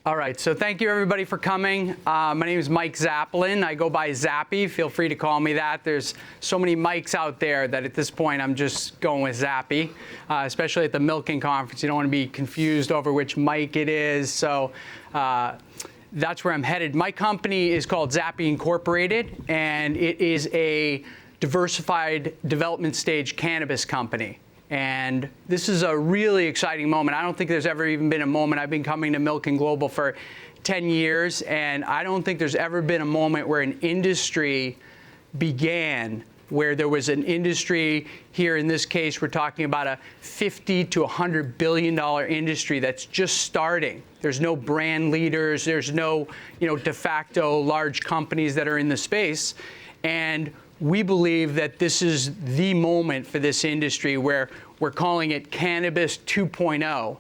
All right, so thank you everybody for coming. My name is Mike Zappelin. I go by Zappy. Feel free to call me that. There's so many Mikes out there that at this point I'm just going with Zappy, especially at the milking conference. You don't want to be confused over which Mike it is. So that's where I'm headed. My company is called Zappy Incorporated, and it is a diversified development stage cannabis company. And this is a really exciting moment. I don't think there's ever even been a moment. I've been coming to Milking Global for 10 years, and I don't think there's ever been a moment where an industry began, where there was an industry here. In this case, we're talking about a $50 to $100 billion industry that's just starting. There's no brand leaders. There's no, de facto large companies that are in the space. And we believe that this is the moment for this industry where we're calling it Cannabis 2.0,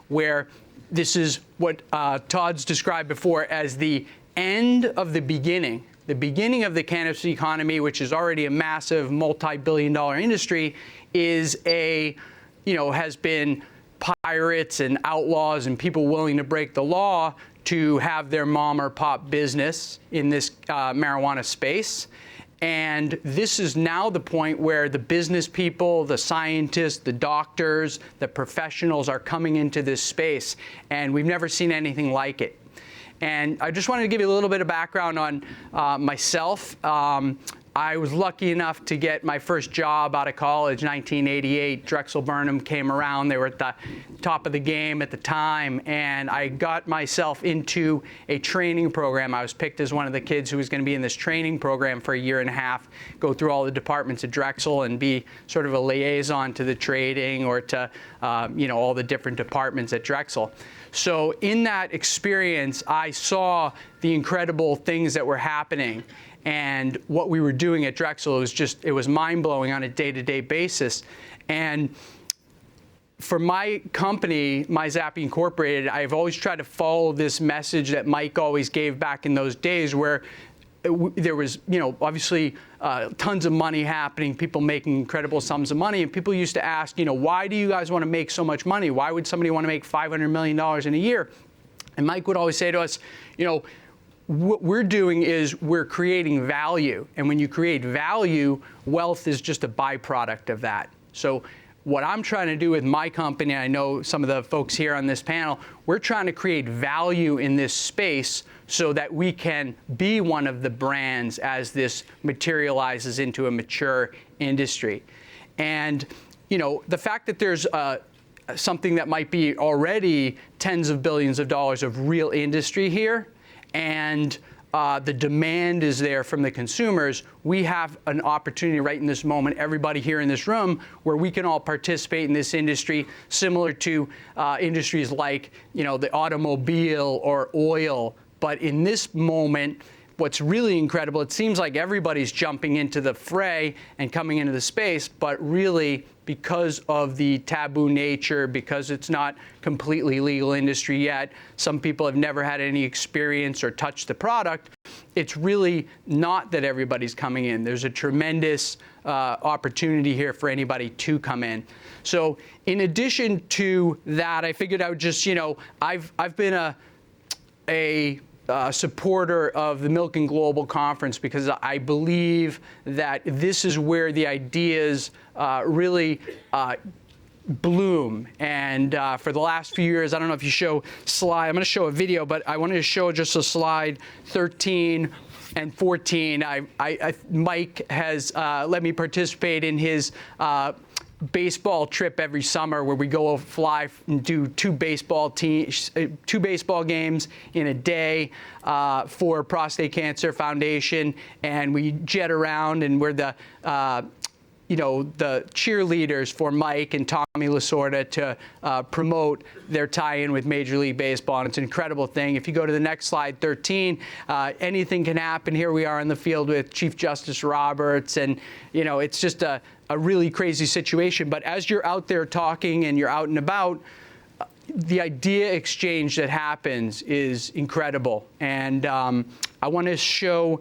where this is what Todd's described before as the end of the beginning of the cannabis economy, which is already a massive multi-billion-dollar industry, is has been pirates and outlaws and people willing to break the law to have their mom or pop business in this marijuana space. And this is now the point where the business people, the scientists, the doctors, the professionals are coming into this space, and we've never seen anything like it. And I just wanted to give you a little bit of background on myself. I was lucky enough to get my first job out of college, 1988. Drexel Burnham came around. They were at the top of the game at the time, and I got myself into a training program. I was picked as one of the kids who was going to be in this training program for a year and a half, go through all the departments at Drexel and be sort of a liaison to the trading or to all the different departments at Drexel. So in that experience, I saw the incredible things that were happening. And what we were doing at Drexel, it was mind-blowing on a day-to-day basis. And for my company, my Zappy Incorporated, I've always tried to follow this message that Mike always gave back in those days, where there was, obviously tons of money happening, people making incredible sums of money, and people used to ask, why do you guys want to make so much money? Why would somebody want to make $500 million in a year? And Mike would always say to us, what we're doing is we're creating value. And when you create value, wealth is just a byproduct of that. So what I'm trying to do with my company, I know some of the folks here on this panel, we're trying to create value in this space so that we can be one of the brands as this materializes into a mature industry. And, the fact that there's something that might be already tens of billions of dollars of real industry here, and the demand is there from the consumers, we have an opportunity right in this moment, everybody here in this room, where we can all participate in this industry similar to industries like, the automobile or oil. But in this moment, what's really incredible, it seems like everybody's jumping into the fray and coming into the space, but really, because of the taboo nature, because it's not completely legal industry yet, some people have never had any experience or touched the product, it's really not that everybody's coming in. There's a tremendous opportunity here for anybody to come in. So in addition to that, I figured I would just, I've been a supporter of the Milking Global Conference because I believe that this is where the ideas really bloom. And for the last few years, I don't know if you show slide, I'm going to show a video, but I wanted to show just a slide 13 and 14. Mike has let me participate in his baseball trip every summer where we go fly and do two baseball games in a day for Prostate Cancer Foundation, and we jet around, and we're the the cheerleaders for Mike and Tommy Lasorda to promote their tie-in with Major League Baseball, and it's an incredible thing. If you go to the next slide, 13, anything can happen. Here we are in the field with Chief Justice Roberts, and it's just a really crazy situation. But as you're out there talking and you're out and about, the idea exchange that happens is incredible. And I want to show,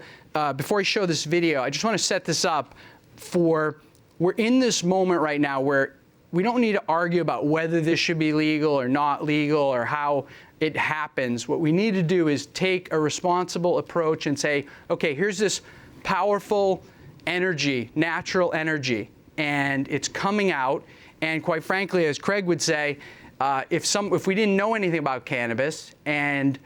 before I show this video, I just want to set this up for, we're in this moment right now where we don't need to argue about whether this should be legal or not legal or how it happens. What we need to do is take a responsible approach and say, okay, here's this powerful energy, natural energy, and it's coming out. And quite frankly, as Craig would say, if we didn't know anything about cannabis and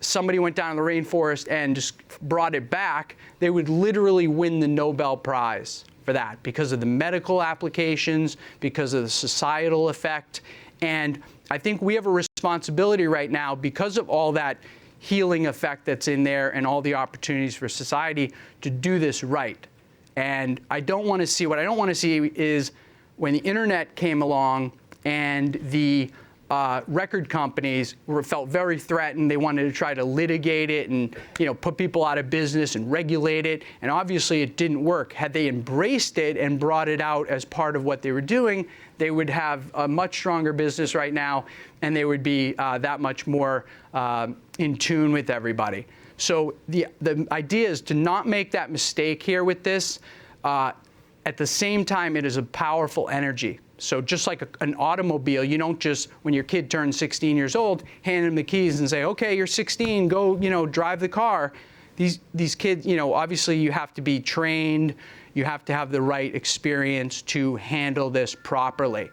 somebody went down to the rainforest and just brought it back, they would literally win the Nobel Prize for that because of the medical applications, because of the societal effect. And I think we have a responsibility right now, because of all that healing effect that's in there and all the opportunities for society, to do this right. And what I don't want to see is when the internet came along and the record companies felt very threatened. They wanted to try to litigate it and put people out of business and regulate it. And obviously it didn't work. Had they embraced it and brought it out as part of what they were doing, they would have a much stronger business right now, and they would be that much more in tune with everybody. So the idea is to not make that mistake here with this. At the same time, it is a powerful energy. So just like an automobile, you don't just, when your kid turns 16 years old, hand them the keys and say, okay, you're 16, go, drive the car. These kids, obviously you have to be trained, you have to have the right experience to handle this properly.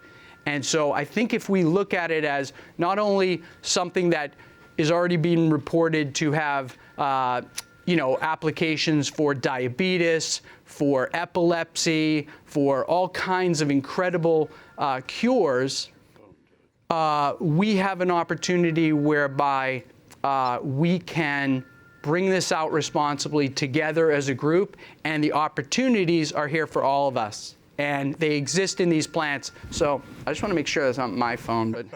And so I think if we look at it as not only something that is already being reported to have applications for diabetes, for epilepsy, for all kinds of incredible cures, we have an opportunity whereby we can bring this out responsibly together as a group, and the opportunities are here for all of us. And they exist in these plants. So I just want to make sure that's not my phone, but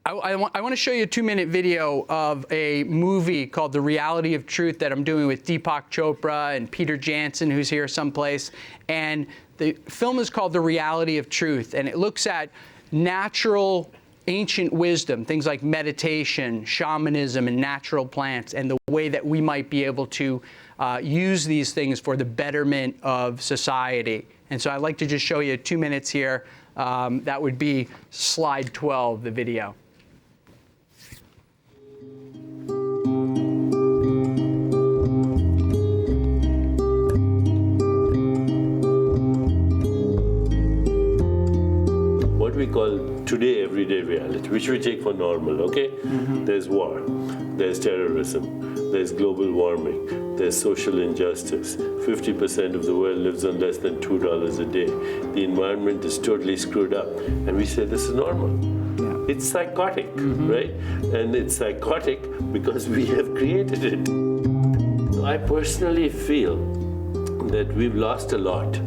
I want to show you a 2-minute video of a movie called The Reality of Truth that I'm doing with Deepak Chopra and Peter Jansen, who's here someplace. And the film is called The Reality of Truth, and it looks at natural ancient wisdom, things like meditation, shamanism, and natural plants, and the way that we might be able to use these things for the betterment of society. And so I'd like to just show you 2 minutes here. That would be slide 12, the video. What we call today everyday reality, which we take for normal, okay? Mm-hmm. There's war, there's terrorism, there's global warming, there's social injustice. 50% of the world lives on less than $2 a day. The environment is totally screwed up, and we say this is normal. Yeah. It's psychotic, mm-hmm. right? And it's psychotic because we have created it. I personally feel that we've lost a lot.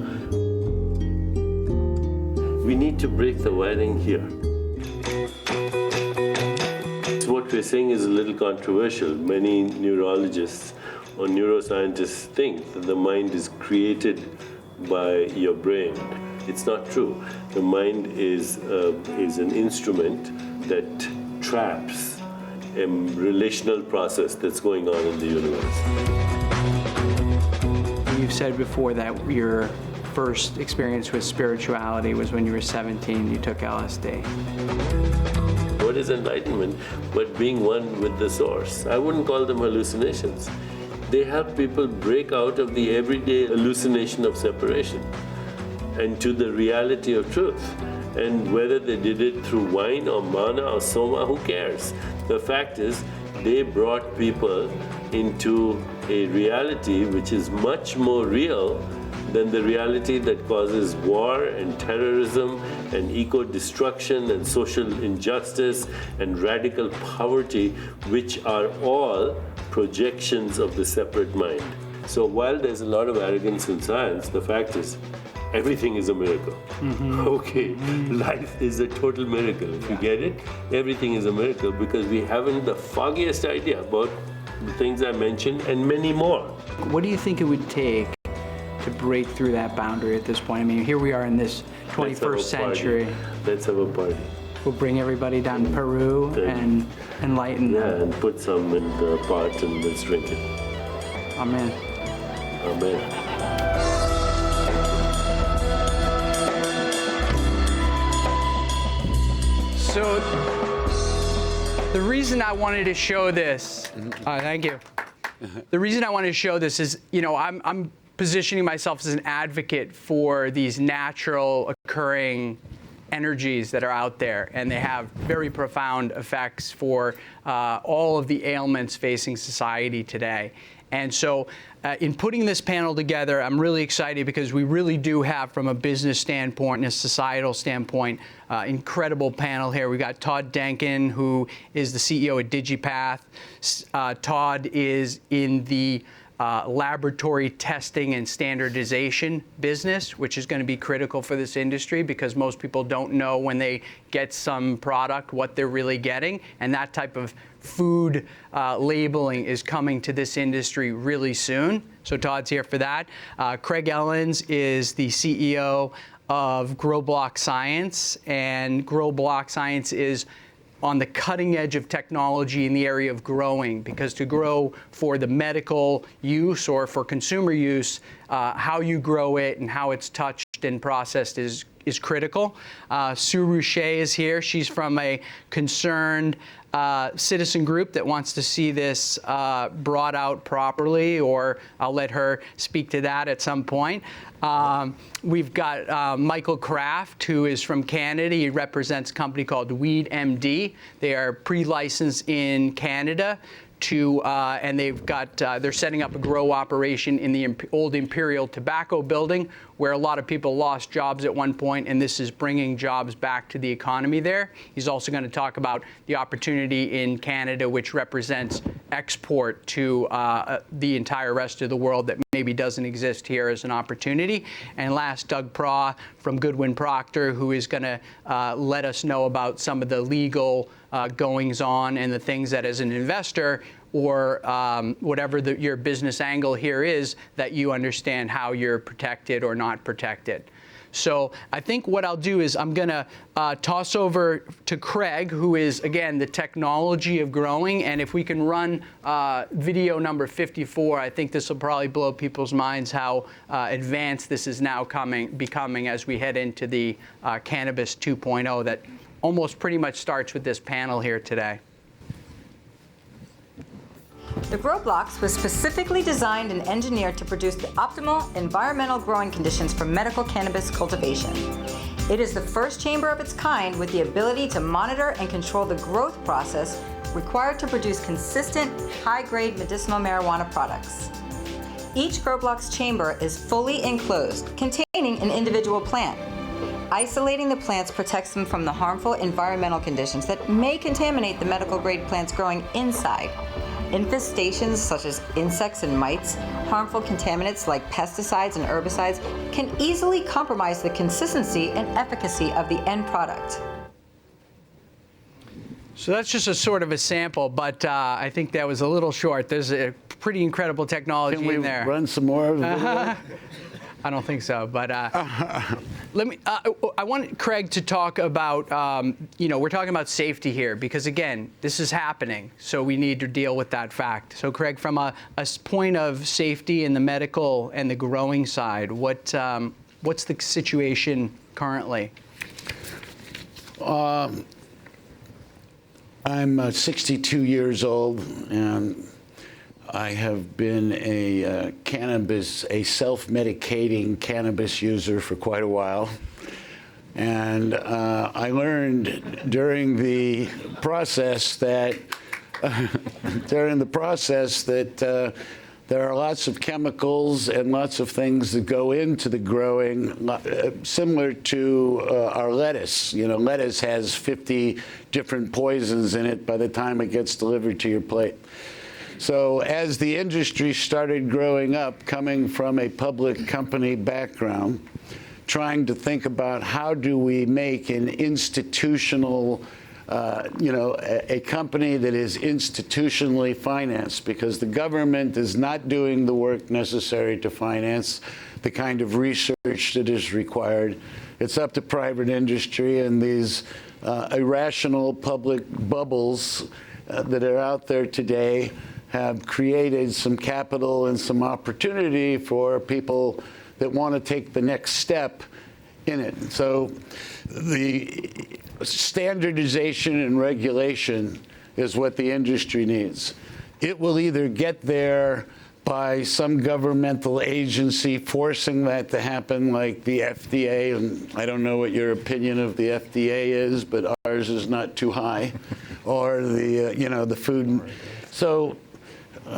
We need to break the wiring here. So what we're saying is a little controversial. Many neurologists or neuroscientists think that the mind is created by your brain. It's not true. The mind is an instrument that traps a relational process that's going on in the universe. You've said before that your first experience with spirituality was when you were 17, you took LSD. What is enlightenment but being one with the source? I wouldn't call them hallucinations. They help people break out of the everyday hallucination of separation and to the reality of truth. And whether they did it through wine or mana or soma, who cares? The fact is, they brought people into a reality which is much more real than the reality that causes war and terrorism and eco-destruction and social injustice and radical poverty, which are all projections of the separate mind. So while there's a lot of arrogance in science, the fact is, everything is a miracle. Mm-hmm. Okay, mm-hmm. Life is a total miracle. If you get it, everything is a miracle because we haven't the foggiest idea about the things I mentioned and many more. What do you think it would take to break through that boundary at this point? I mean, here we are in this 21st century. Let's have a party. We'll bring everybody down to Peru and enlighten them. Yeah, and put some in the pot and let's drink it. Amen. Amen. So the reason I wanted to show this, thank you. The reason I wanted to show this is, I'm positioning myself as an advocate for these natural occurring energies that are out there, and they have very profound effects for all of the ailments facing society today. And so in putting this panel together, I'm really excited because we really do have, from a business standpoint and a societal standpoint, incredible panel here. We've got Todd Denkin, who is the CEO of DigiPath. Todd is in the laboratory testing and standardization business, which is going to be critical for this industry because most people don't know when they get some product what they're really getting, and that type of food labeling is coming to this industry really soon. So Todd's here for that. Craig Ellens is the CEO of GrowBlock Science, and GrowBlock Science is on the cutting edge of technology in the area of growing, because to grow for the medical use or for consumer use, how you grow it and how it's touched and processed is critical. Sue Rouchet is here. She's from a concerned citizen group that wants to see this brought out properly, or I'll let her speak to that at some point. We've got Michael Kraft, who is from Canada. He represents a company called Weed MD. They are pre-licensed in Canada and they're setting up a grow operation in the old Imperial Tobacco building, where a lot of people lost jobs at one point, and this is bringing jobs back to the economy there. He's also going to talk about the opportunity in Canada, which represents export to the entire rest of the world that maybe doesn't exist here as an opportunity. And last, Doug Praw from Goodwin Procter, who is going to let us know about some of the legal goings on and the things that, as an investor or whatever your business angle here is, that you understand how you're protected or not protected. So I think what I'll do is I'm going to toss over to Craig, who is, again, the technology of growing. And if we can run video number 54, I think this will probably blow people's minds how advanced this is now becoming as we head into the Cannabis 2.0 that almost pretty much starts with this panel here today. The Grow Blocks was specifically designed and engineered to produce the optimal environmental growing conditions for medical cannabis cultivation. It is the first chamber of its kind with the ability to monitor and control the growth process required to produce consistent, high-grade medicinal marijuana products. Each Grow Blocks chamber is fully enclosed, containing an individual plant. Isolating the plants protects them from the harmful environmental conditions that may contaminate the medical-grade plants growing inside. Infestations such as insects and mites, harmful contaminants like pesticides and herbicides can easily compromise the consistency and efficacy of the end product. So that's just a sort of a sample, but I think that was a little short. There's a pretty incredible technology in there. Can we run some more of the video? I don't think so, but let me. I want Craig to talk about. We're talking about safety here because, again, this is happening, so we need to deal with that fact. So, Craig, from a point of safety in the medical and the growing side, what's the situation currently? I'm 62 years old, and I have been a self-medicating cannabis user for quite a while. And I learned during the process that there are lots of chemicals and lots of things that go into the growing, similar to our lettuce. Lettuce has 50 different poisons in it by the time it gets delivered to your plate. So as the industry started growing up, coming from a public company background, trying to think about how do we make an institutional, a company that is institutionally financed, because the government is not doing the work necessary to finance the kind of research that is required. It's up to private industry and these irrational public bubbles that are out there today have created some capital and some opportunity for people that want to take the next step in it. So the standardization and regulation is what the industry needs. It will either get there by some governmental agency forcing that to happen, like the FDA, and I don't know what your opinion of the FDA is, but ours is not too high, or the, the food. So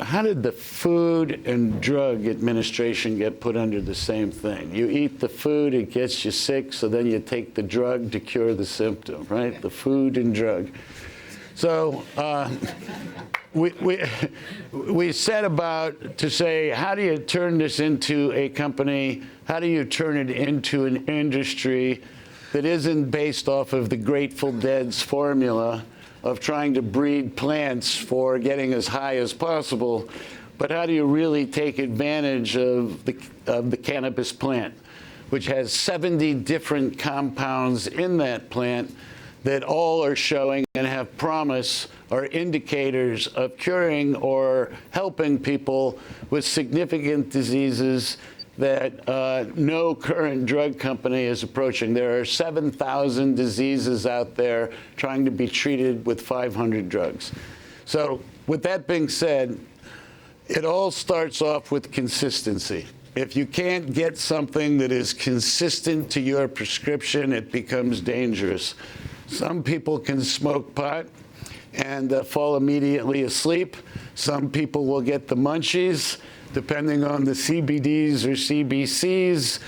how did the Food and Drug Administration get put under the same thing? You eat the food, it gets you sick, so then you take the drug to cure the symptom, right? The food and drug. So we set about to say, how do you turn this into a company? How do you turn it into an industry that isn't based off of the Grateful Dead's formula of trying to breed plants for getting as high as possible, but how do you really take advantage of the cannabis plant, which has 70 different compounds in that plant that all are showing and have promise are indicators of curing or helping people with significant diseases that no current drug company is approaching. There are 7,000 diseases out there trying to be treated with 500 drugs. So with that being said, it all starts off with consistency. If you can't get something that is consistent to your prescription, it becomes dangerous. Some people can smoke pot and fall immediately asleep. Some people will get the munchies. Depending on the CBDs or CBCs,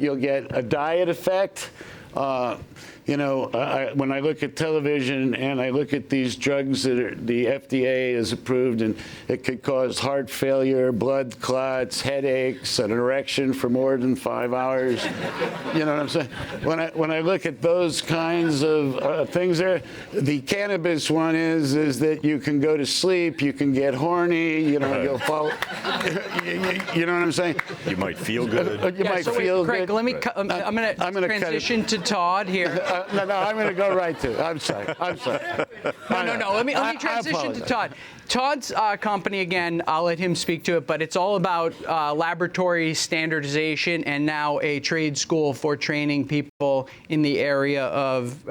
you'll get a diet effect. When I look at television and I look at these drugs that the FDA has approved, and it could cause heart failure, blood clots, headaches, an erection for more than 5 hours. You know what I'm saying? When I look at those kinds of things there, the cannabis one is that you can go to sleep, you can get horny, you'll fall. You know what I'm saying? You might feel good. You might feel Craig, good. let me. I'm going to transition to Todd here. No, I'm going to go right to it. I'm sorry. No. Let me transition to Todd. Todd's company, again, I'll let him speak to it, but it's all about laboratory standardization and now a trade school for training people in the area of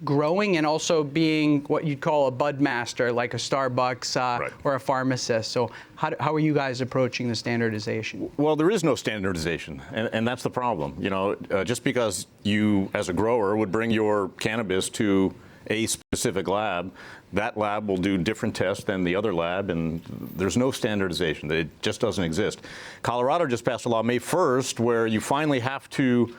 growing and also being what you'd call a bud master, like a Starbucks Right. or a pharmacist. So how are you guys approaching the standardization? Well, there is no standardization, and that's the problem. Just because you, as a grower, would bring your cannabis to a specific lab, that lab will do different tests than the other lab, and there's no standardization. It just doesn't exist. Colorado just passed a law May 1st where you finally have to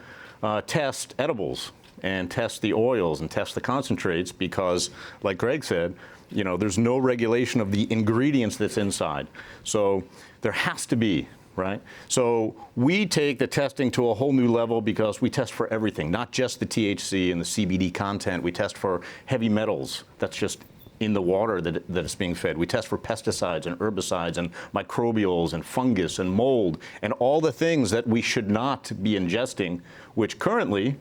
test edibles and test the oils and test the concentrates because, like Greg said, there's no regulation of the ingredients that's inside. So there has to be, right? So we take the testing to a whole new level because we test for everything, not just the THC and the CBD content. We test for heavy metals. That's just in the water that it's being fed. We test for pesticides and herbicides and microbials and fungus and mold and all the things that we should not be ingesting, which currently,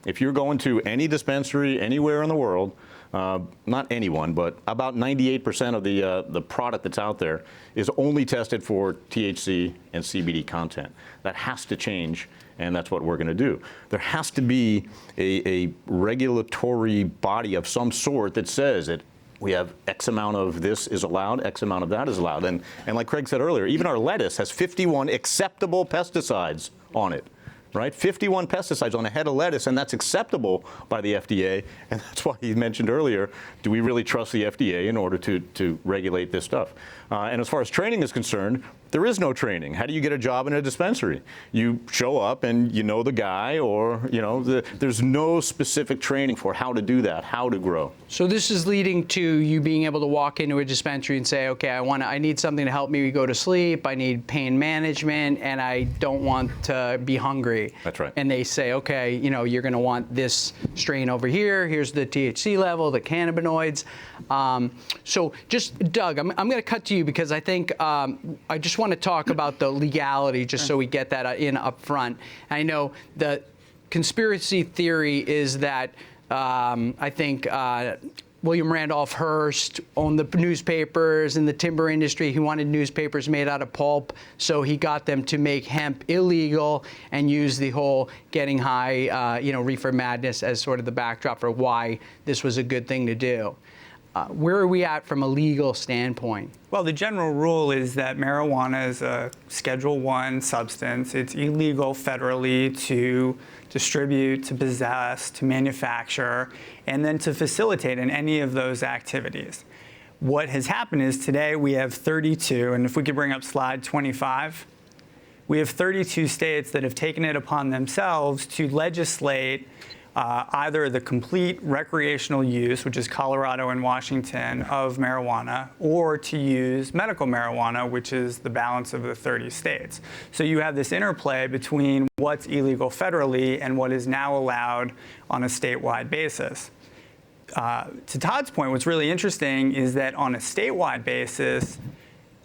if you're going to any dispensary anywhere in the world, not anyone, but about 98% of the product that's out there is only tested for THC and CBD content. That has to change, and that's what we're going to do. There has to be a regulatory body of some sort that says that we have X amount of this is allowed, X amount of that is allowed. And like Craig said earlier, even our lettuce has 51 acceptable pesticides on it. Right? 51 pesticides on a head of lettuce, and that's acceptable by the FDA. And that's why he mentioned earlier, do we really trust the FDA in order to regulate this stuff? And as far as training is concerned, there is no training. How do you get a job in a dispensary? You show up and you know the guy, or there's no specific training for how to do that, how to grow. So this is leading to you being able to walk into a dispensary and say, okay, I need something to help me go to sleep, I need pain management, and I don't want to be hungry. That's right. And they say, okay, you're going to want this strain over here, here's the THC level, the cannabinoids. So just, Doug, I'm going to cut to you because I think I just want to talk about the legality just so we get that in up front. I know the conspiracy theory is that I think William Randolph Hearst owned the newspapers and the timber industry. He wanted newspapers made out of pulp, so he got them to make hemp illegal and use the whole getting high, reefer madness as sort of the backdrop for why this was a good thing to do. Where are we at from a legal standpoint? Well, the general rule is that marijuana is a Schedule I substance. It's illegal federally to distribute, to possess, to manufacture, and then to facilitate in any of those activities. What has happened is today we have 32, and if we could bring up slide 25, we have 32 states that have taken it upon themselves to legislate either the complete recreational use, which is Colorado and Washington, of marijuana, or to use medical marijuana, which is the balance of the 30 states. So you have this interplay between what's illegal federally and what is now allowed on a statewide basis. To Todd's point, what's really interesting is that on a statewide basis,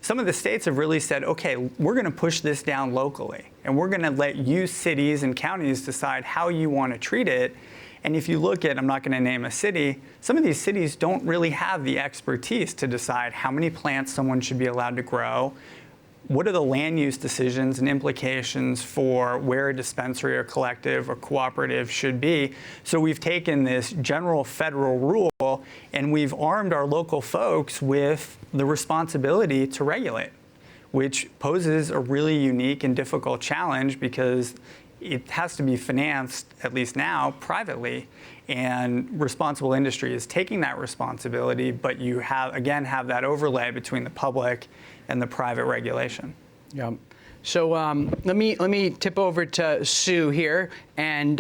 some of the states have really said, okay, we're going to push this down locally, and we're going to let you cities and counties decide how you want to treat it. And if you look at, I'm not going to name a city, some of these cities don't really have the expertise to decide how many plants someone should be allowed to grow, what are the land use decisions and implications for where a dispensary or collective or cooperative should be. So we've taken this general federal rule and we've armed our local folks with the responsibility to regulate, which poses a really unique and difficult challenge because it has to be financed, at least now, privately. And responsible industry is taking that responsibility, but you have that overlay between the public and the private regulation. Yeah. So let me tip over to Sue here and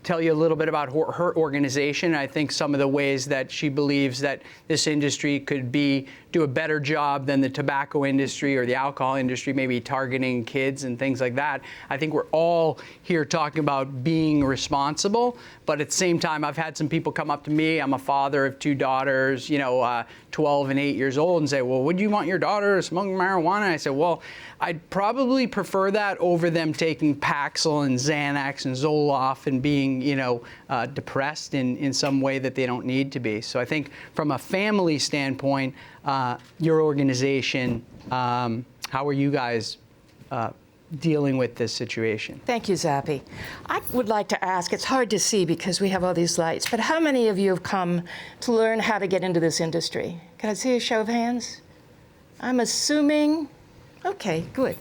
tell you a little bit about her organization. I think some of the ways that she believes that this industry could do a better job than the tobacco industry or the alcohol industry, maybe targeting kids and things like that. I think we're all here talking about being responsible, but at the same time, I've had some people come up to me. I'm a father of 2 daughters, 12 and 8 years old, and say, well, would you want your daughter smoking marijuana? And I said, well, I'd probably prefer that over them taking Paxil and Xanax and Zoloft and being, depressed in some way that they don't need to be. So I think from a family standpoint, your organization, how are you guys dealing with this situation? Thank you, Zappy. I would like to ask, it's hard to see because we have all these lights, but how many of you have come to learn how to get into this industry? Can I see a show of hands? I'm assuming, okay, good.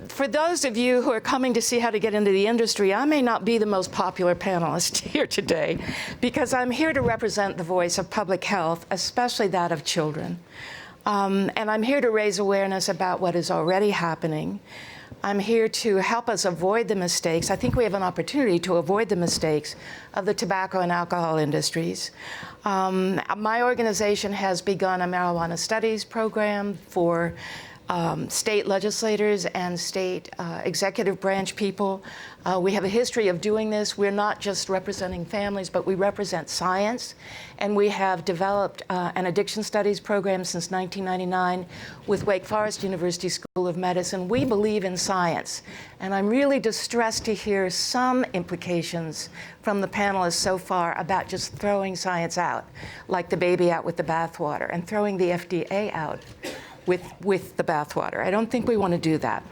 For those of you who are coming to see how to get into the industry, I may not be the most popular panelist here today because I'm here to represent the voice of public health, especially that of children. And I'm here to raise awareness about what is already happening. I'm here to help us avoid the mistakes. I think we have an opportunity to avoid the mistakes of the tobacco and alcohol industries. My organization has begun a marijuana studies program for state legislators and state executive branch people. We have a history of doing this. We're not just representing families, but we represent science. And we have developed an addiction studies program since 1999 with Wake Forest University School of Medicine. We believe in science. And I'm really distressed to hear some implications from the panelists so far about just throwing science out, like the baby out with the bathwater, and throwing the FDA out with the bathwater. I don't think we want to do that.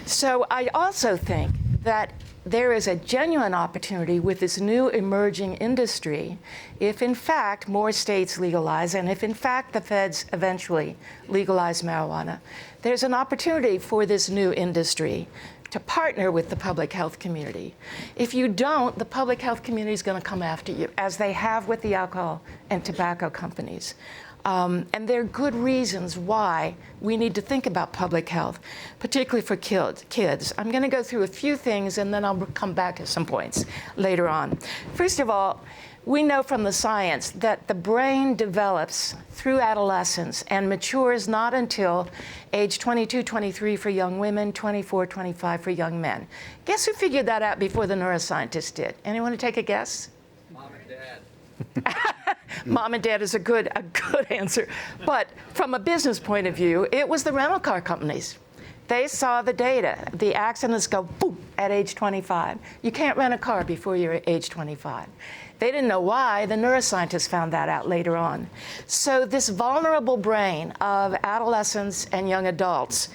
So I also think that there is a genuine opportunity with this new emerging industry if, in fact, more states legalize, and if, in fact, the feds eventually legalize marijuana. There's an opportunity for this new industry to partner with the public health community. If you don't, the public health community is going to come after you, as they have with the alcohol and tobacco companies. And there are good reasons why we need to think about public health, particularly for kids. I'm going to go through a few things, and then I'll come back to some points later on. First of all, we know from the science that the brain develops through adolescence and matures not until age 22, 23 for young women, 24, 25 for young men. Guess who figured that out before the neuroscientists did? Anyone to take a guess? Mom and Dad. Mom and Dad is a good answer. But from a business point of view, it was the rental car companies. They saw the data. The accidents go boom at age 25. You can't rent a car before you're at age 25. They didn't know why. The neuroscientists found that out later on. So this vulnerable brain of adolescents and young adults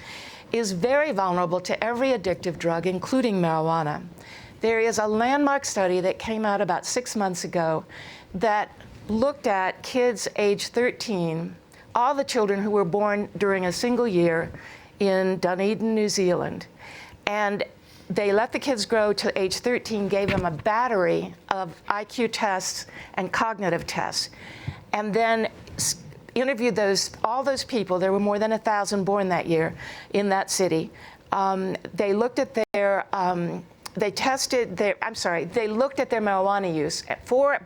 is very vulnerable to every addictive drug, including marijuana. There is a landmark study that came out about 6 months ago that looked at kids age 13, all the children who were born during a single year in Dunedin, New Zealand. And they let the kids grow to age 13, gave them a battery of IQ tests and cognitive tests, and then interviewed all those people. There were more than 1,000 born that year in that city. They looked at their they looked at their marijuana use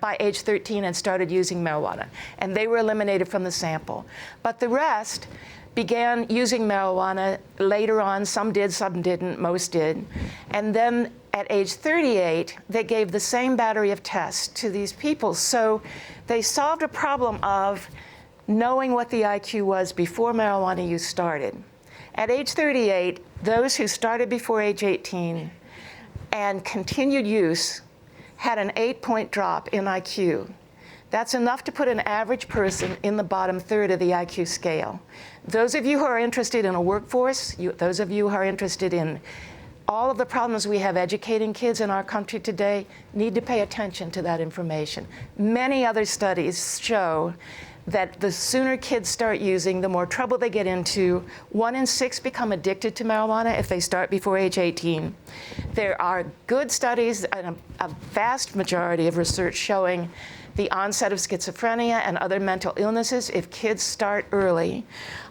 by age 13 and started using marijuana, and they were eliminated from the sample. But the rest began using marijuana later on. Some did, some didn't, most did. And then at age 38, they gave the same battery of tests to these people. So they solved a problem of knowing what the IQ was before marijuana use started. At age 38, those who started before age 18 and continued use had an 8-point drop in IQ. That's enough to put an average person in the bottom third of the IQ scale. Those of you who are interested in a workforce, those of you who are interested in all of the problems we have educating kids in our country today, need to pay attention to that information. Many other studies show that the sooner kids start using, the more trouble they get into. 1 in 6 become addicted to marijuana if they start before age 18. There are good studies and a vast majority of research showing the onset of schizophrenia and other mental illnesses if kids start early.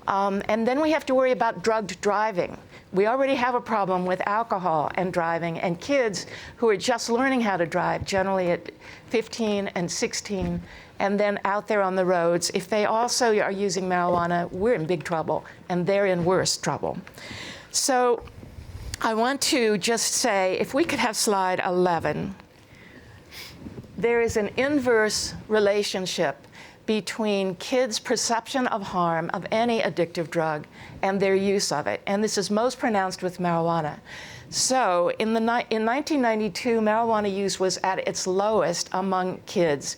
And then we have to worry about drugged driving. We already have a problem with alcohol and driving, and kids who are just learning how to drive, generally at 15 and 16, and then out there on the roads, if they also are using marijuana, we're in big trouble, and they're in worse trouble. So I want to just say, if we could have slide 11, there is an inverse relationship between kids' perception of harm of any addictive drug and their use of it. And this is most pronounced with marijuana. So in 1992, marijuana use was at its lowest among kids.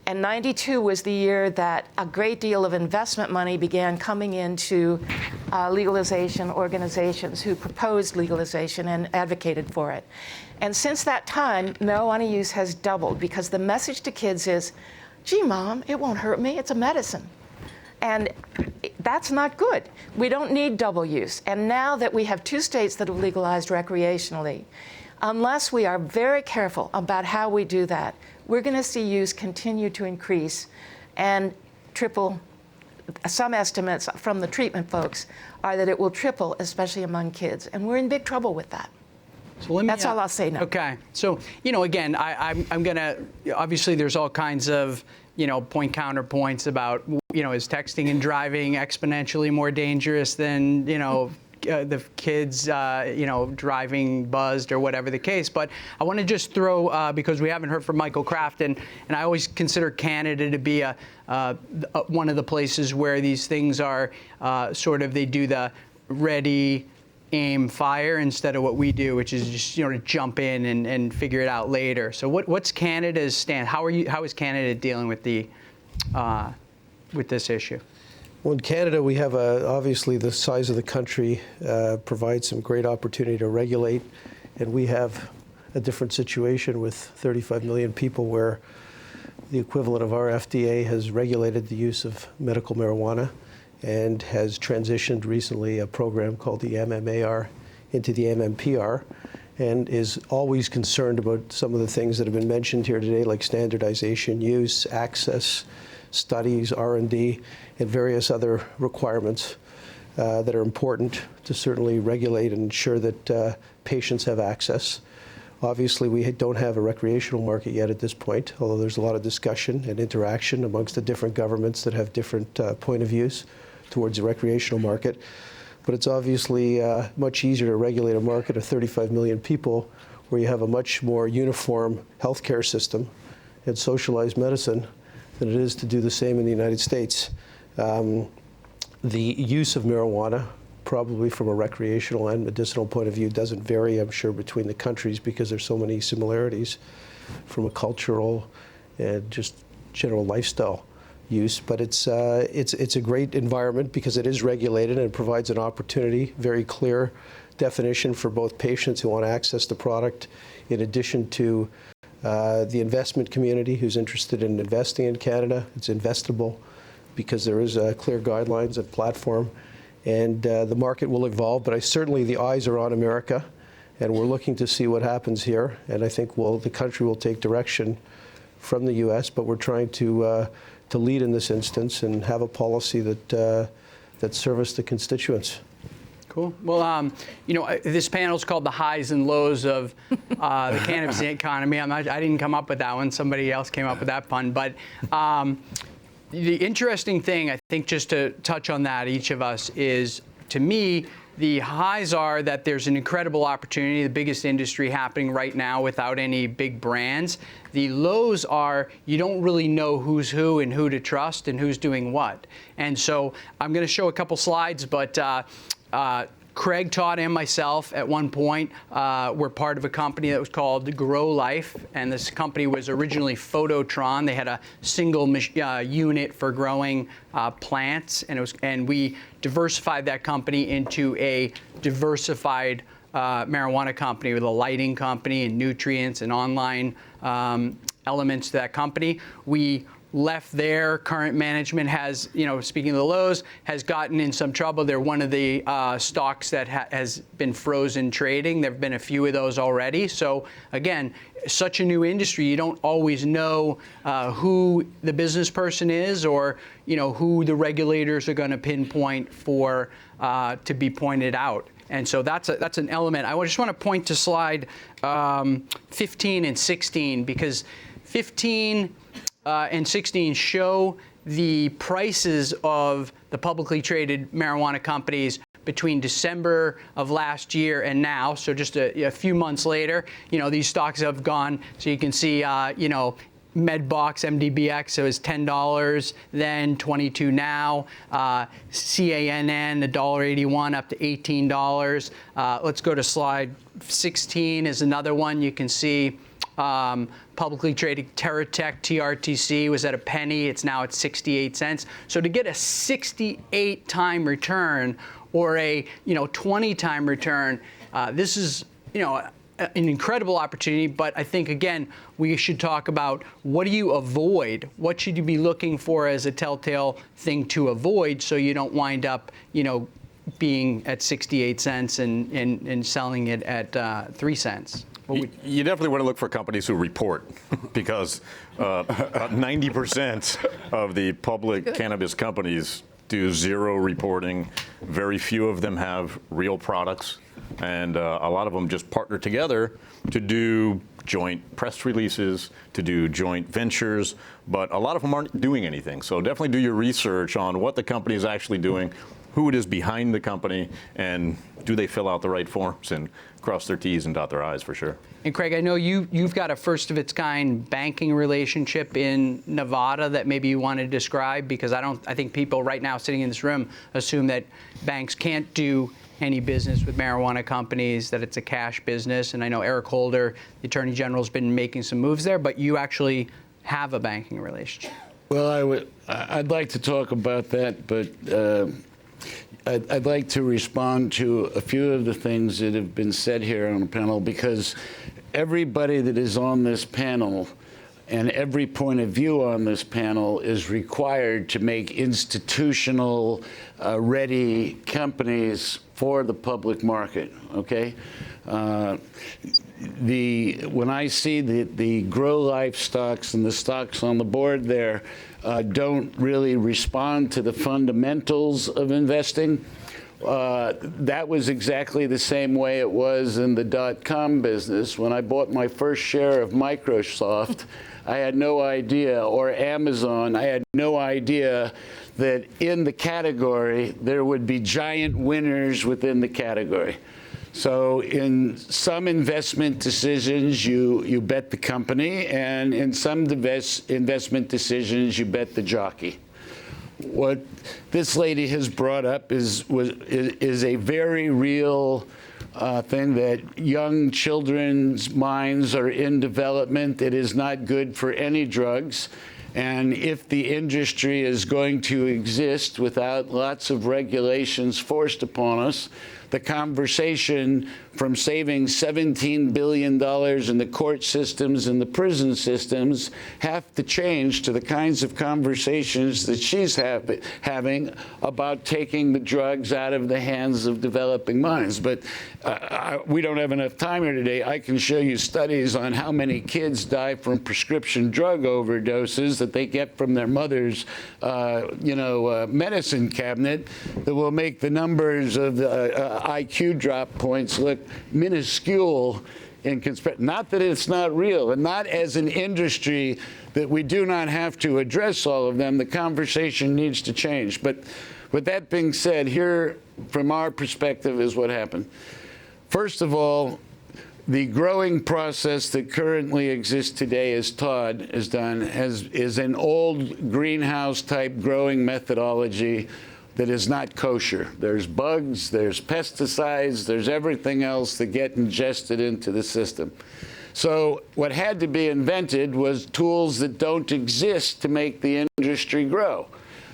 And 92 was the year that a great deal of investment money began coming into legalization organizations who proposed legalization and advocated for it. And since that time, marijuana use has doubled because the message to kids is, gee, Mom, it won't hurt me, it's a medicine. And that's not good. We don't need double use. And now that we have 2 states that have legalized recreationally, unless we are very careful about how we do that, we're going to see use continue to increase and triple. Some estimates from the treatment folks are that it will triple, especially among kids. And we're in big trouble with that. So that's all I'll say now. Okay. So, again, I'm going to, obviously there's all kinds of, point counterpoints about, is texting and driving exponentially more dangerous than, the kids, driving buzzed or whatever the case. But I want to just throw, because we haven't heard from Michael Kraft, and I always consider Canada to be one of the places where these things are they do the ready, aim, fire instead of what we do, which is just to jump in and figure it out later. So what's Canada's stand? How is Canada dealing with with this issue? Well, in Canada, we have obviously the size of the country provides some great opportunity to regulate, and we have a different situation with 35 million people where the equivalent of our FDA has regulated the use of medical marijuana and has transitioned recently a program called the MMAR into the MMPR, and is always concerned about some of the things that have been mentioned here today, like standardization, use, access, studies, R&D, and various other requirements that are important to certainly regulate and ensure that patients have access. Obviously, we don't have a recreational market yet at this point, although there's a lot of discussion and interaction amongst the different governments that have different point of views towards the recreational market. But it's obviously much easier to regulate a market of 35 million people where you have a much more uniform healthcare system and socialized medicine than it is to do the same in the United States. The use of marijuana, probably from a recreational and medicinal point of view, doesn't vary, I'm sure, between the countries because there's so many similarities from a cultural and just general lifestyle use. But it's a great environment because it is regulated and it provides an opportunity, very clear definition for both patients who want to access the product, in addition to the investment community who's interested in investing in Canada. It's investable because there is clear guidelines and platform, and the market will evolve. But certainly the eyes are on America, and we're looking to see what happens here. And I think the country will take direction from the U.S., but we're trying to lead in this instance and have a policy that serves the constituents. Cool. Well, this panel is called the highs and lows of the cannabis economy. I didn't come up with that one. Somebody else came up with that pun. But the interesting thing, I think, just to touch on that, each of us, is, to me, the highs are that there's an incredible opportunity, the biggest industry happening right now without any big brands. The lows are you don't really know who's who and who to trust and who's doing what. And so I'm going to show a couple slides, but Craig, Todd, and myself at one point were part of a company that was called Grow Life, and this company was originally Phototron. They had a single unit for growing plants, and we diversified that company into a diversified marijuana company with a lighting company and nutrients and online elements to that company. We left there. Current management has, speaking of the lows, has gotten in some trouble. They're one of the stocks that has been frozen trading. There have been a few of those already. So again, such a new industry, you don't always know who the business person is, or who the regulators are going to pinpoint for to be pointed out. And so that's an element. I just want to point to slide 15 and 16, because 15 and 16 show the prices of the publicly traded marijuana companies between December of last year and now. So just a few months later, these stocks have gone. So you can see, Medbox, MDBX, so it's $10, then $22 now. CANN, $1.81 up to $18. Let's go to slide 16 is another one. You can see publicly traded TerraTech, TRTC, was at $0.01. It's now at 68 cents. So to get a 68-time return or a 20-time return, this is an incredible opportunity. But I think, again, we should talk about what do you avoid? What should you be looking for as a telltale thing to avoid, so you don't wind up being at 68 cents and selling it at 3 cents? You definitely want to look for companies who report, because 90% of the public cannabis companies do zero reporting. Very few of them have real products, and a lot of them just partner together to do joint press releases, to do joint ventures, but a lot of them aren't doing anything. So definitely do your research on what the company is actually doing, who it is behind the company, and do they fill out the right forms and cross their T's and dot their I's, for sure. And Craig, I know you've got a first of its kind banking relationship in Nevada that maybe you want to describe, because I think people right now sitting in this room assume that banks can't do any business with marijuana companies, that it's a cash business. And I know Eric Holder, the Attorney General, has been making some moves there, but you actually have a banking relationship. Well, I'd like to talk about that, but I'd like to respond to a few of the things that have been said here on the panel, because everybody that is on this panel and every point of view on this panel is required to make institutional ready companies for the public market, okay? When I see the Grow Life stocks and the stocks on the board there don't really respond to the fundamentals of investing, that was exactly the same way it was in the .com business. When I bought my first share of Microsoft, I had no idea, or Amazon, I had no idea that in the category there would be giant winners within the category. So in some investment decisions, you bet the company, and in some investment decisions, you bet the jockey. what this lady has brought up is a very real thing, that young children's minds are in development. It is not good for any drugs. And if the industry is going to exist without lots of regulations forced upon us, the conversation from saving $17 billion in the court systems and the prison systems have to change to the kinds of conversations that she's having about taking the drugs out of the hands of developing minds. But we don't have enough time here today. I can show you studies on how many kids die from prescription drug overdoses that they get from their mother's, medicine cabinet that will make the numbers of the IQ drop points look minuscule in not that it's not real, and not as an industry that we do not have to address all of them. The conversation needs to change. But with that being said, here from our perspective is what happened. First of all, the growing process that currently exists today, as Todd has done, is an old greenhouse type growing methodology that is not kosher. There's bugs, there's pesticides, there's everything else that get ingested into the system. So what had to be invented was tools that don't exist to make the industry grow.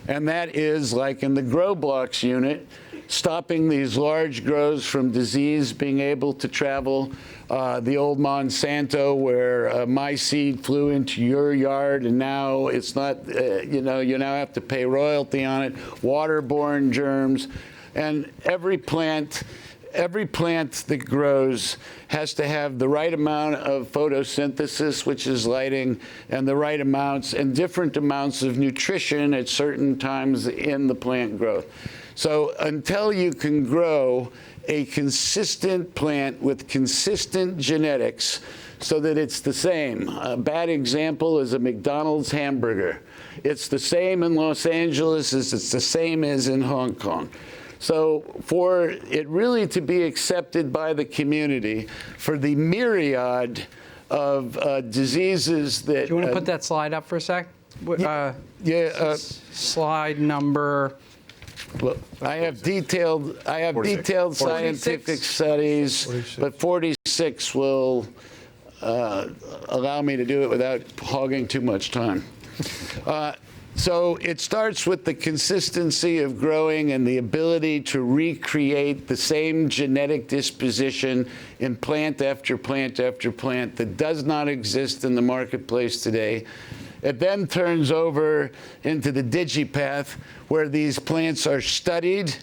And that is, like in the grow blocks unit, stopping these large grows from disease being able to travel. The old Monsanto, where my seed flew into your yard, and now it's not, you now have to pay royalty on it. Waterborne germs, and every plant that grows has to have the right amount of photosynthesis, which is lighting, and the right amounts and different amounts of nutrition at certain times in the plant growth. So until you can grow a consistent plant with consistent genetics so that it's the same. A bad example is a McDonald's hamburger. It's the same in Los Angeles as it's the same as in Hong Kong. So for it really to be accepted by the community, for the myriad of diseases that... Do you want to put that slide up for a sec? Slide number... Well, I have detailed scientific studies, 46. but 46 will allow me to do it without hogging too much time. So it starts with the consistency of growing and the ability to recreate the same genetic disposition in plant after plant after plant that does not exist in the marketplace today. It then turns over into the digipath, where these plants are studied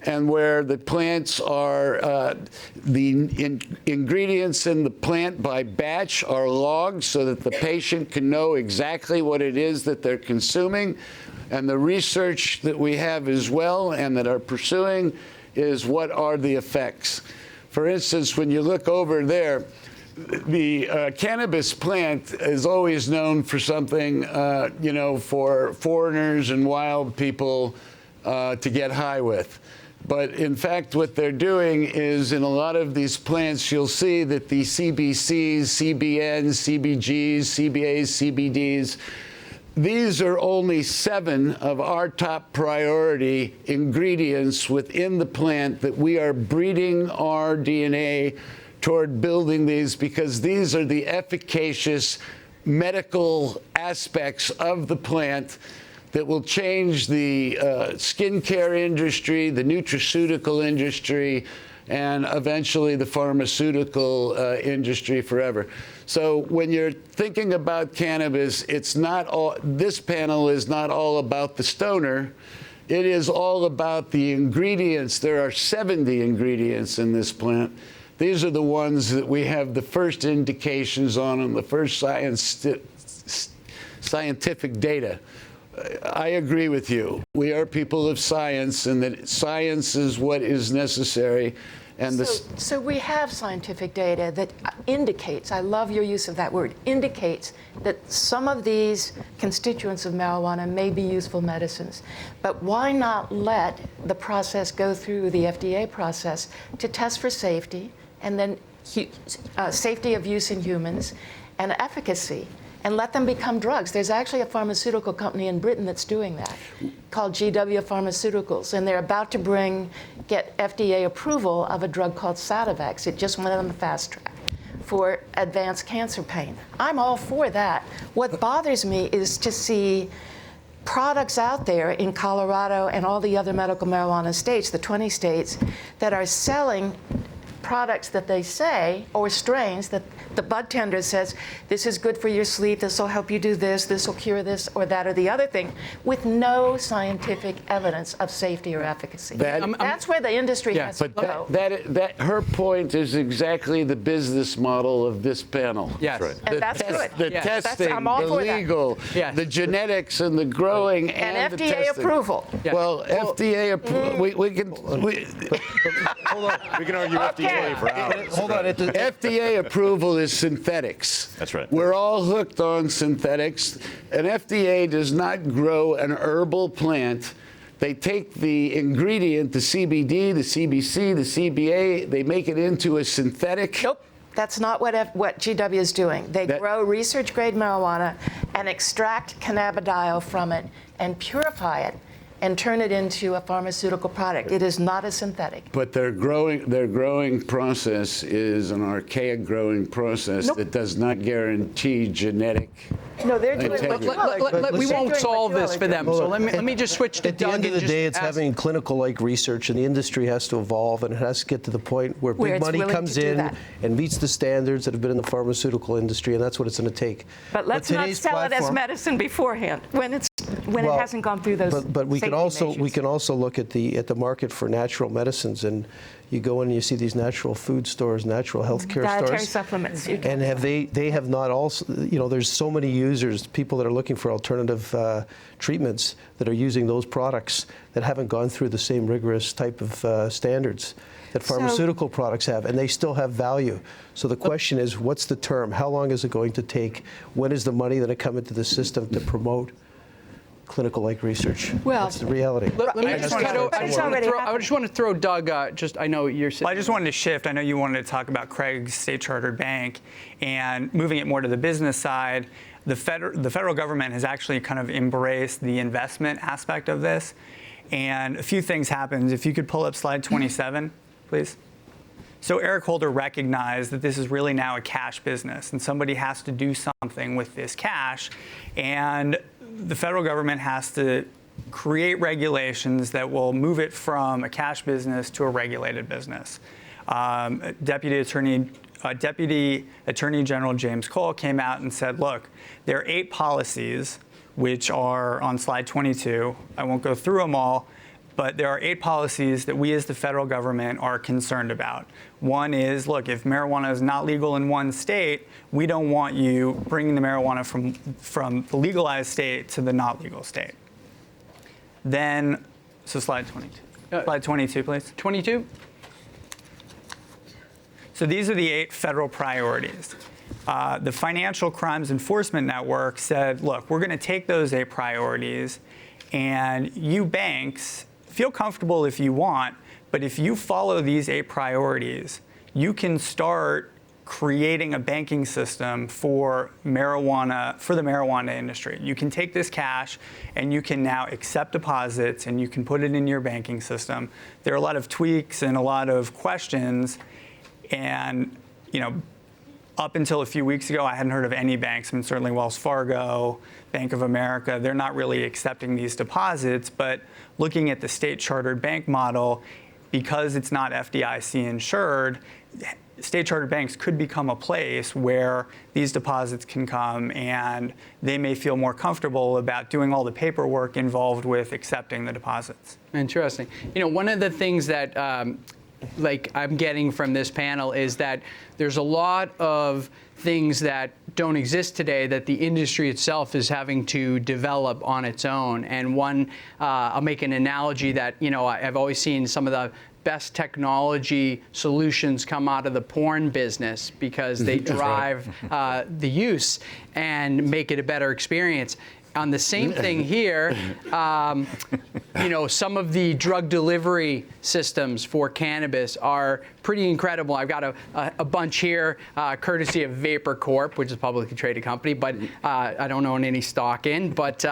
and where the plants are, the ingredients in the plant by batch are logged so that the patient can know exactly what it is that they're consuming. And the research that we have as well and that are pursuing is what are the effects. For instance, when you look over there, the cannabis plant is always known for something, for foreigners and wild people to get high with. But in fact, what they're doing is in a lot of these plants, you'll see that the CBCs, CBNs, CBGs, CBAs, CBDs, these are only 7 of our top priority ingredients within the plant that we are breeding our DNA toward building these, because these are the efficacious medical aspects of the plant that will change the skincare industry, the nutraceutical industry, and eventually the pharmaceutical industry forever. So when you're thinking about cannabis, it's not all, this panel is not all about the stoner. It is all about the ingredients. There are 70 ingredients in this plant. These are the ones that we have the first indications on and the first scientific data. I agree with you. We are people of science, and that science is what is necessary. And so we have scientific data that indicates, I love your use of that word, indicates that some of these constituents of marijuana may be useful medicines. But why not let the process go through the FDA process to test for safety, and then safety of use in humans and efficacy, and let them become drugs? There's actually a pharmaceutical company in Britain that's doing that. called GW Pharmaceuticals, and they're about to get FDA approval of a drug called Sativex. It just went on the fast track for advanced cancer pain. I'm all for that. What bothers me is to see products out there in Colorado and all the other medical marijuana states, the 20 states, that are selling products that they say, or strains that the bud tender says, this is good for your sleep, this will help you do this will cure this or that or the other thing, with no scientific evidence of safety or efficacy. That's where the industry has to go. That her point is exactly the business model of this panel. Yes. Right. And that's good. The testing, I'm all the for that. legal, Yes. the genetics and the growing And the FDA testing. approval. Yeah. Well, FDA approval, we can, Hold on. We can argue FDA for hours. Hold on. FDA approval is synthetics. That's right. We're all hooked on synthetics. An FDA does not grow an herbal plant. They take the ingredient, the CBD, the CBC, the CBA, they make it into a synthetic. Nope. That's not what GW is doing. They grow research-grade marijuana and extract cannabidiol from it and purify it and turn it into a pharmaceutical product. It is not a synthetic. But their growing process is an archaic growing process that does not guarantee genetic. No, they're doing what you all are doing. We won't solve this for them. So Hold on. let me just switch to At the Doug end of and the just day, it's ask- having clinical-like research, and the industry has to evolve, and it has to get to the point where Where big it's money willing comes to do in that. and meets the standards that have been in the pharmaceutical industry, and that's what it's going to take. But let's not today's sell it as platform- medicine beforehand when it hasn't gone through those. But we can safety also measures. look at the market for natural medicines, and you go in and you see these natural food stores, natural healthcare Dietary stores. supplements. You And they have not also, there's so many users, people that are looking for alternative treatments that are using those products that haven't gone through the same rigorous type of standards that pharmaceutical products have, and they still have value. So the question is, what's the term? How long is it going to take? When is the money going to come into the system to promote clinical-like research? Well, that's the reality. Let me just cut over. I just want to throw Doug. I know you're sitting. Well, I just wanted to shift. I know you wanted to talk about Craig's state-chartered bank and moving it more to the business side. The federal government has actually kind of embraced the investment aspect of this. And a few things happened. If you could pull up slide 27, please. So Eric Holder recognized that this is really now a cash business, and somebody has to do something with this cash. And the federal government has to create regulations that will move it from a cash business to a regulated business. Deputy Attorney General James Cole came out and said, look, there are 8 policies which are on slide 22. I won't go through them all, but there are 8 policies that we as the federal government are concerned about. One is, look, if marijuana is not legal in one state, we don't want you bringing the marijuana from the legalized state to the not legal state. Then, so slide 22. Slide 22, please. 22. So these are the 8 federal priorities. The Financial Crimes Enforcement Network said, look, we're going to take those 8 priorities, and you banks, feel comfortable if you want, but if you follow these 8 priorities, you can start creating a banking system for the marijuana industry. You can take this cash and you can now accept deposits and you can put it in your banking system. There are a lot of tweaks and a lot of questions, and up until a few weeks ago, I hadn't heard of any banks. I mean, certainly Wells Fargo, Bank of America, they're not really accepting these deposits. But looking at the state-chartered bank model, because it's not FDIC insured, state-chartered banks could become a place where these deposits can come, and they may feel more comfortable about doing all the paperwork involved with accepting the deposits. Interesting. One of the things that I'm getting from this panel is that there's a lot of things that don't exist today that the industry itself is having to develop on its own. And one, I'll make an analogy that, I've always seen some of the best technology solutions come out of the porn business because they drive the use and make it a better experience. On the same thing here, some of the drug delivery systems for cannabis are pretty incredible. I've got a bunch here, courtesy of Vapor Corp, which is a publicly traded company, but I don't own any stock in. But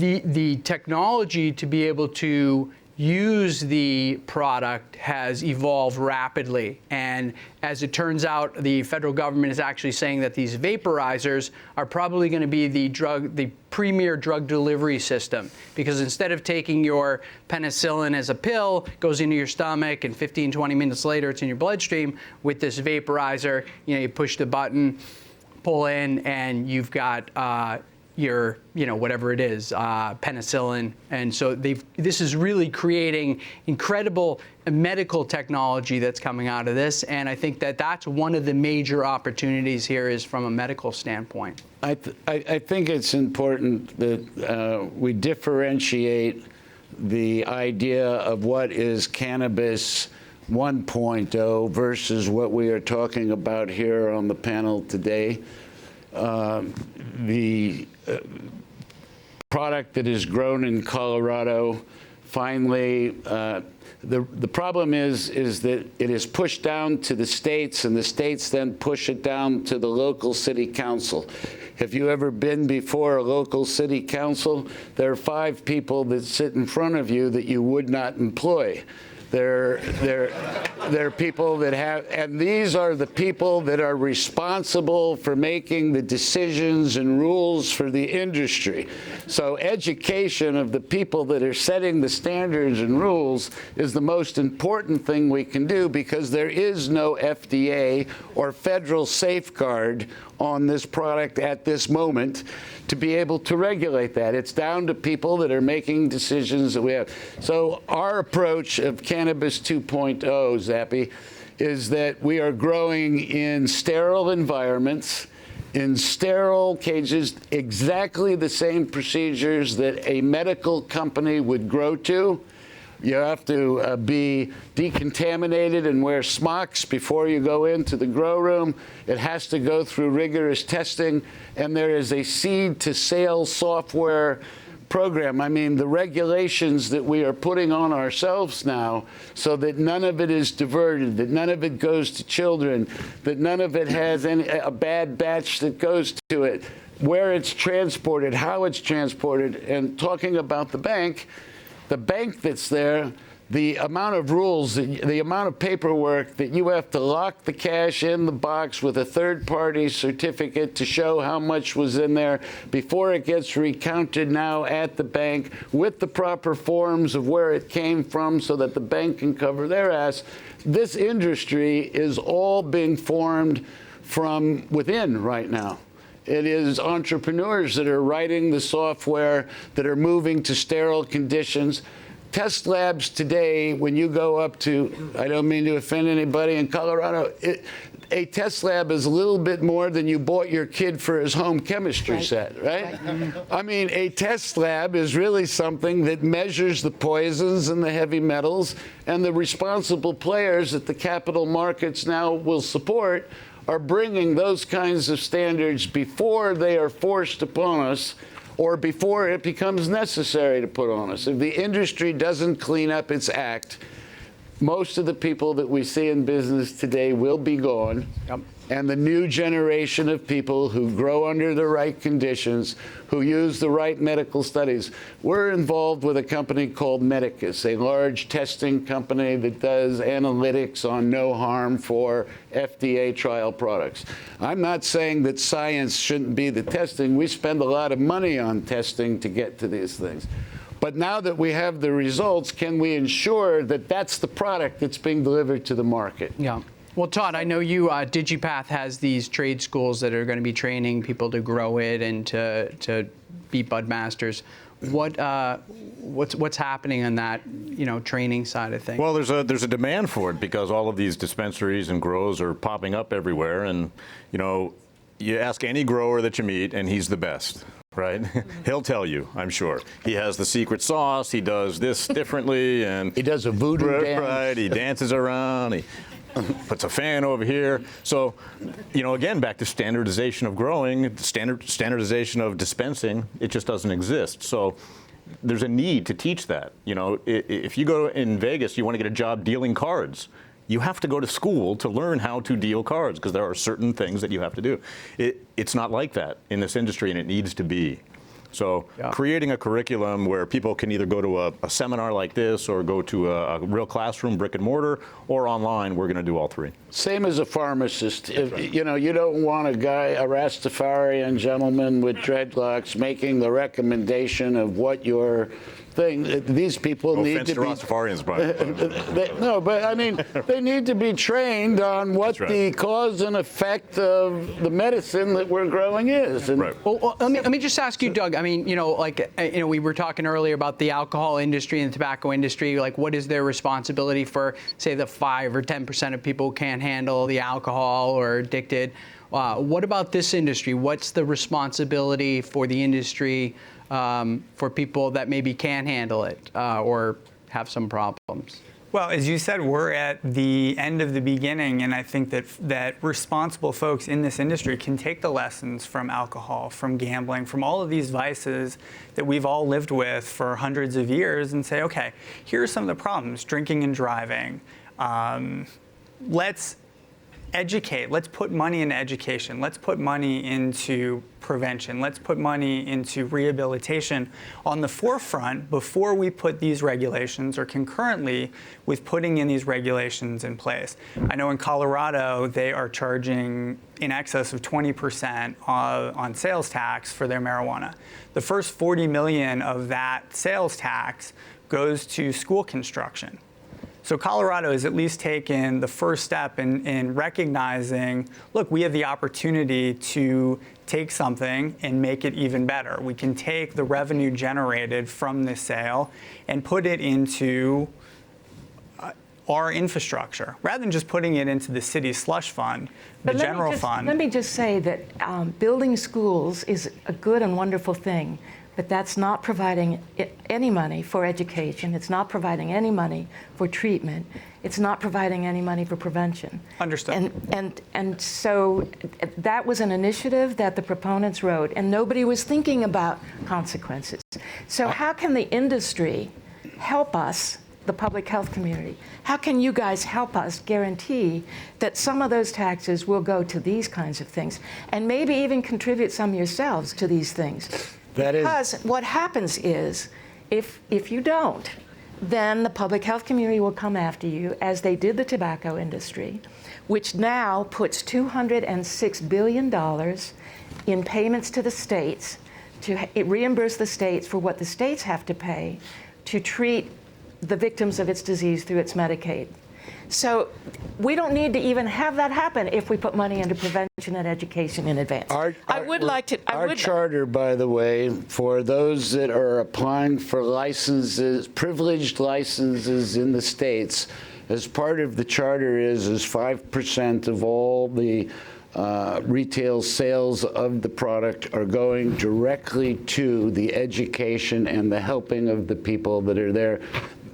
the technology to be able to use the product has evolved rapidly. And as it turns out, the federal government is actually saying that these vaporizers are probably going to be the premier drug delivery system, because instead of taking your penicillin as a pill, goes into your stomach, and 15, 20 minutes later it's in your bloodstream, with this vaporizer, you push the button, pull in, and you've got your, whatever it is, penicillin. And so this is really creating incredible medical technology that's coming out of this. And I think that that's one of the major opportunities here, is from a medical standpoint. I think it's important that we differentiate the idea of what is cannabis 1.0 versus what we are talking about here on the panel today. The product that is grown in Colorado, finally, the problem is that it is pushed down to the states, and the states then push it down to the local city council. Have you ever been before a local city council? There are 5 people that sit in front of you that you would not employ. They're people that have, and these are the people that are responsible for making the decisions and rules for the industry. So education of the people that are setting the standards and rules is the most important thing we can do, because there is no FDA or federal safeguard on this product at this moment to be able to regulate that. It's down to people that are making decisions that we have. So our approach of Cannabis 2.0, Zappy, is that we are growing in sterile environments, in sterile cages, exactly the same procedures that a medical company would grow to. You have to be decontaminated and wear smocks before you go into the grow room. It has to go through rigorous testing, and there is a seed-to-sale software program. I mean, the regulations that we are putting on ourselves now, so that none of it is diverted, that none of it goes to children, that none of it has a bad batch that goes to it, where it's transported, how it's transported. And talking about the bank that's there, the amount of rules, the amount of paperwork that you have to lock the cash in the box with a third-party certificate to show how much was in there before it gets recounted now at the bank, with the proper forms of where it came from so that the bank can cover their ass. This industry is all being formed from within right now. It is entrepreneurs that are writing the software, that are moving to sterile conditions. Test labs today, when you go up to, I don't mean to offend anybody in Colorado, a test lab is a little bit more than you bought your kid for his home chemistry set, right? I mean, a test lab is really something that measures the poisons and the heavy metals, and the responsible players that the capital markets now will support are bringing those kinds of standards before they are forced upon us, or before it becomes necessary to put on us. If the industry doesn't clean up its act, most of the people that we see in business today will be gone. Yep. And the new generation of people who grow under the right conditions, who use the right medical studies. We're involved with a company called Medicus, a large testing company that does analytics on no harm for FDA trial products. I'm not saying that science shouldn't be the testing. We spend a lot of money on testing to get to these things. But now that we have the results, can we ensure that that's the product that's being delivered to the market? Yeah. Well, Todd, I know you, DigiPath has these trade schools that are going to be training people to grow it and to be bud masters. What's happening on that, training side of things? Well, there's a demand for it, because all of these dispensaries and grows are popping up everywhere, and you ask any grower that you meet, and he's the best. Right? He'll tell you, I'm sure. He has the secret sauce, he does this differently, and he does a voodoo dance. Right, he dances around, he puts a fan over here. So, again, back to standardization of growing, standardization of dispensing, it just doesn't exist. So there's a need to teach that. If you go in Vegas, you want to get a job dealing cards. You have to go to school to learn how to deal cards, because there are certain things that you have to do. It's not like that in this industry, and it needs to be. So creating a curriculum where people can either go to a seminar like this or go to a real classroom, brick and mortar, or online, we're going to do all three. Same as a pharmacist. You know, you don't want a guy, a Rastafarian gentleman with dreadlocks, making the recommendation of what your thing. These people No need offense to to be. Rastafarians, Brian. No, but I mean, they need to be trained on what That's right. the cause and effect of the medicine that we're growing is. And Right. Well, let me just ask you, Doug. I mean, we were talking earlier about the alcohol industry and the tobacco industry. Like, what is their responsibility for, say, the 5 or 10% of people who can't handle the alcohol or are addicted? What about this industry? What's the responsibility for the industry for people that maybe can't handle it or have some problems? Well, as you said, we're at the end of the beginning, and I think that responsible folks in this industry can take the lessons from alcohol, from gambling, from all of these vices that we've all lived with for hundreds of years and say, okay, here are some of the problems, drinking and driving. Let's educate. Let's put money into education. Let's put money into prevention. Let's put money into rehabilitation on the forefront before we put these regulations or concurrently with putting in these regulations in place. I know in Colorado, they are charging in excess of 20% on sales tax for their marijuana. The first 40 million of that sales tax goes to school construction. So Colorado has at least taken the first step in recognizing, look, we have the opportunity to take something and make it even better. We can take the revenue generated from this sale and put it into our infrastructure, rather than just putting it into the city's slush fund, the general fund. Let me just say that building schools is a good and wonderful thing, but that's not providing any money for education. It's not providing any money for treatment. It's not providing any money for prevention. Understood. And so that was an initiative that the proponents wrote, and nobody was thinking about consequences. So how can the industry help us, the public health community? How can you guys help us guarantee that some of those taxes will go to these kinds of things, and maybe even contribute some yourselves to these things? Because what happens is, if you don't, then the public health community will come after you, as they did the tobacco industry, which now puts $206 billion in payments to the states to reimburse the states for what the states have to pay to treat the victims of its disease through its Medicaid. So we don't need to even have that happen if we put money into prevention and education in advance. Our charter, by the way, for those that are applying for licenses, privileged licenses in the states, as part of the charter is 5% of all the retail sales of the product are going directly to the education and the helping of the people that are there.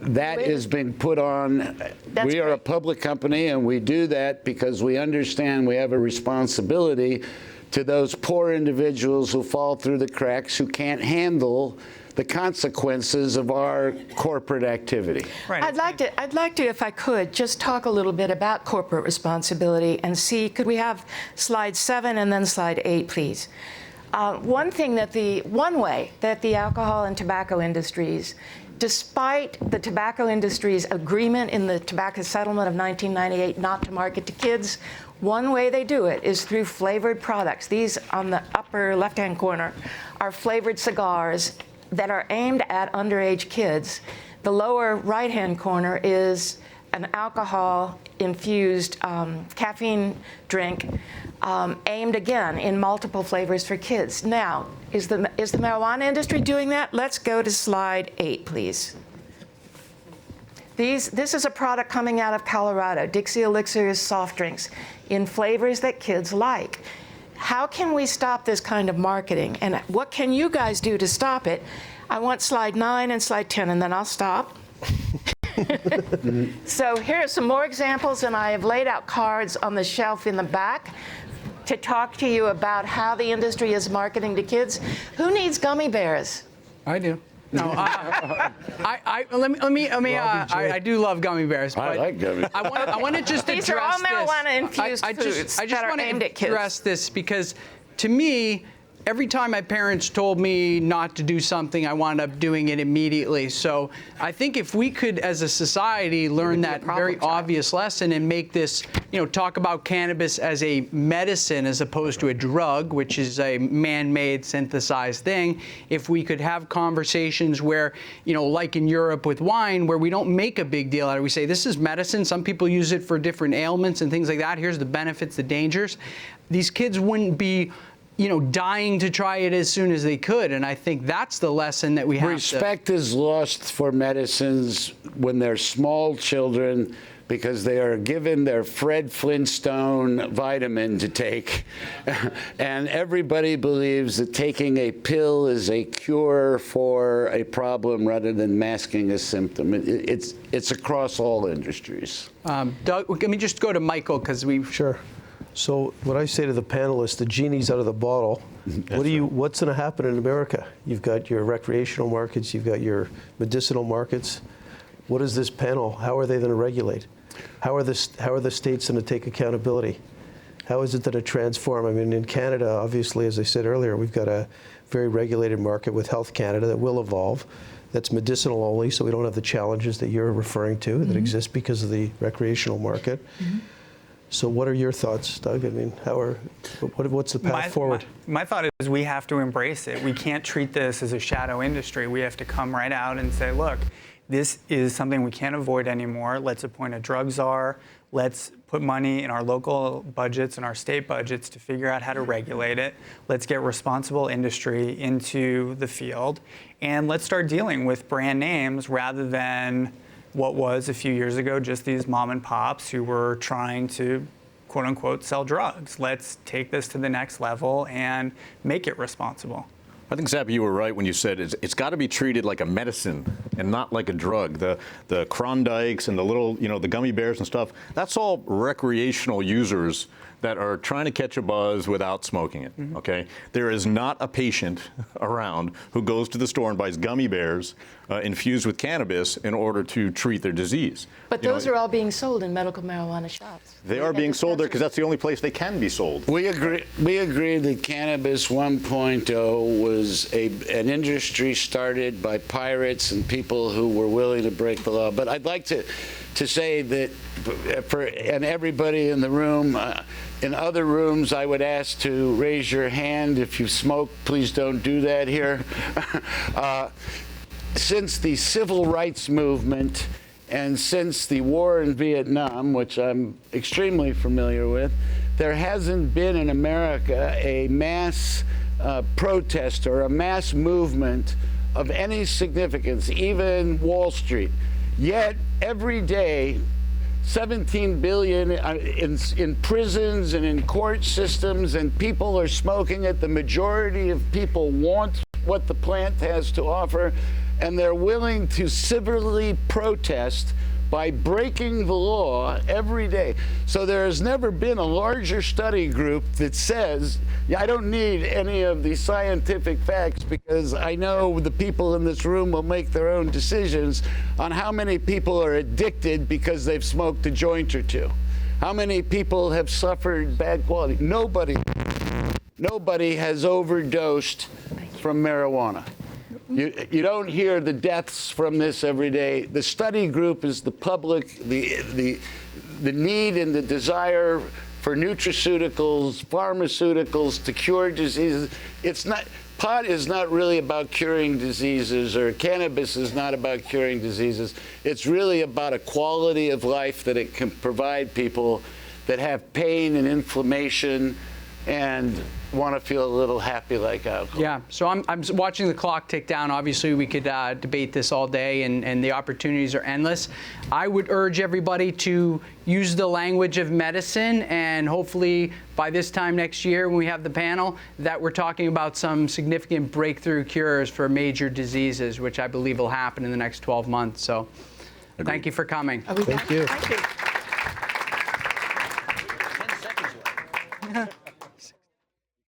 That is being put on. We are a public company, and we do that because we understand we have a responsibility to those poor individuals who fall through the cracks, who can't handle the consequences of our corporate activity. Right. I'd like to, if I could, just talk a little bit about corporate responsibility and see, could we have slide 7 and then slide 8, please? One way that the alcohol and tobacco industries, despite the tobacco industry's agreement in the tobacco settlement of 1998 not to market to kids, one way they do it is through flavored products. These on the upper left-hand corner are flavored cigars that are aimed at underage kids. The lower right-hand corner is an alcohol-infused caffeine drink aimed again in multiple flavors for kids. Now, is the marijuana industry doing that? Let's go to slide 8, please. This is a product coming out of Colorado, Dixie Elixir's soft drinks, in flavors that kids like. How can we stop this kind of marketing? And what can you guys do to stop it? I want slide 9 and slide 10, and then I'll stop. So here are some more examples, and I have laid out cards on the shelf in the back to talk to you about how the industry is marketing to kids. Who needs gummy bears? I do. No, I do love gummy bears. But I like gummy bears. I want to just These address are all marijuana-infused foods I just that are want aimed to at kids. address this because, to me, every time my parents told me not to do something, I wound up doing it immediately. So I think if we could, as a society, learn that very obvious lesson and make this, talk about cannabis as a medicine as opposed to a drug, which is a man-made synthesized thing, if we could have conversations where, like in Europe with wine, where we don't make a big deal out of it. We say, this is medicine. Some people use it for different ailments and things like that. Here's the benefits, the dangers. These kids wouldn't be dying to try it as soon as they could. And I think that's the lesson that we have. Respect is lost for medicines when they're small children because they are given their Fred Flintstone vitamin to take. And everybody believes that taking a pill is a cure for a problem rather than masking a symptom. It's across all industries. Doug, let me just go to Michael because we... Sure. So what I say to the panelists, the genie's out of the bottle. What's going to happen in America? You've got your recreational markets, you've got your medicinal markets. What is this panel? How are they going to regulate? How are the states going to take accountability? How is it going to transform? I mean, in Canada, obviously, as I said earlier, we've got a very regulated market with Health Canada that will evolve. That's medicinal only, so we don't have the challenges that you're referring to that exist because of the recreational market. So what are your thoughts, Doug? I mean, what's the path forward? My thought is we have to embrace it. We can't treat this as a shadow industry. We have to come right out and say, look, this is something we can't avoid anymore. Let's appoint a drug czar. Let's put money in our local budgets and our state budgets to figure out how to regulate it. Let's get responsible industry into the field. And let's start dealing with brand names rather than what was a few years ago just these mom and pops who were trying to, quote unquote, sell drugs. Let's take this to the next level and make it responsible. I think, Zappy, you were right when you said it's got to be treated like a medicine and not like a drug. The Klondikes and the little, the gummy bears and stuff, that's all recreational users that are trying to catch a buzz without smoking it, okay? There is not a patient around who goes to the store and buys gummy bears infused with cannabis in order to treat their disease. But those are all being sold in medical marijuana shops. They are being sold there because that's the only place they can be sold. We agree that Cannabis 1.0 was an industry started by pirates and people who were willing to break the law. But I'd like to say that and everybody in the room, in other rooms, I would ask to raise your hand if you smoke. Please don't do that here. Since the civil rights movement and since the war in Vietnam, which I'm extremely familiar with, there hasn't been in America a mass protest or a mass movement of any significance, even Wall Street. Yet every day, 17 billion in prisons and in court systems, and people are smoking it. The majority of people want what the plant has to offer, and they're willing to civilly protest by breaking the law every day. So there has never been a larger study group that says, I don't need any of the scientific facts because I know the people in this room will make their own decisions on how many people are addicted because they've smoked a joint or two. How many people have suffered bad quality? Nobody has overdosed from marijuana. You don't hear the deaths from this every day. The study group is the public, the need and the desire for nutraceuticals, pharmaceuticals to cure diseases. Pot is not really about curing diseases, or cannabis is not about curing diseases. It's really about a quality of life that it can provide people that have pain and inflammation and want to feel a little happy like alcohol. Yeah, so I'm watching the clock tick down. Obviously, we could debate this all day, and the opportunities are endless. I would urge everybody to use the language of medicine, and hopefully by this time next year when we have the panel, that we're talking about some significant breakthrough cures for major diseases, which I believe will happen in the next 12 months. So thank you for coming. Thank you. Thank you. 10 seconds left.